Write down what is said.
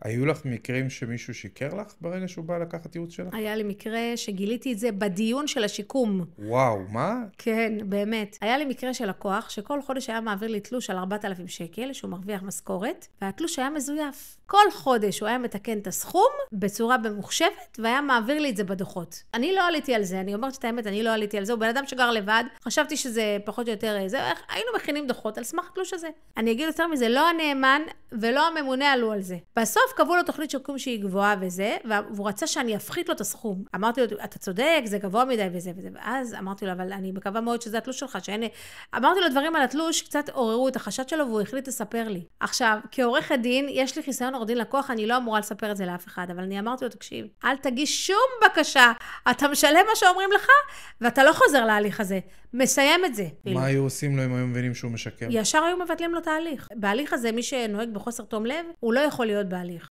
היו לך מקרים שמישהו שיקר לך ברגע שהוא בא לקחת ייעוץ שלך? היה לי מקרה שגיליתי את זה בדיון של השיקום. וואו, מה? כן, באמת. היה לי מקרה של לקוח שכל חודש היה מעביר לי תלוש על 4,000 שקל, שהוא מרוויח משכורת, והתלוש היה מזויף. כל חודש הוא היה מתקן את הסכום בצורה במוחשבת, והיה מעביר לי את זה בדוחות. אני לא עליתי על זה, אני אומרת את האמת, אני לא עליתי על זה, הוא בן אדם שגר לבד, חשבתי שזה פחות או יותר זה, היינו מכינים דוחות על סמך התלוש הזה. אני אגיד יותר מזה, לא הנאמן ולא הממונה עלו על זה. בסוף קבעו לו תוכנית שיקום שהיא גבוהה וזה, והוא רצה שאני אפחית לו את הסכום. אמרתי לו, אתה צודק, זה גבוה מדי וזה וזה. ואז אמרתי לו, אבל אני מקווה מאוד שזה התלוש שלך, שאין... אמרתי לו דברים על התלוש, קצת עוררו את החשד שלו, והוא החליט לספר לי. עכשיו, כעורך הדין, יש לי חיסיון עורך דין לקוח, אני לא אמורה לספר את זה לאף אחד, אבל אני אמרתי לו, תקשיב, אל תגיש שום בקשה, אתה משלם מה שאומרים לך, ואתה לא חוזר להליך הזה. מסיים את זה. מה היו עושים לו אם היו מבינים שהוא משקר? ישר היו מבטלים לו תהליך. בהליך הזה, מי שנוהג בחוסר תום לב, הוא לא יכול להיות בהליך.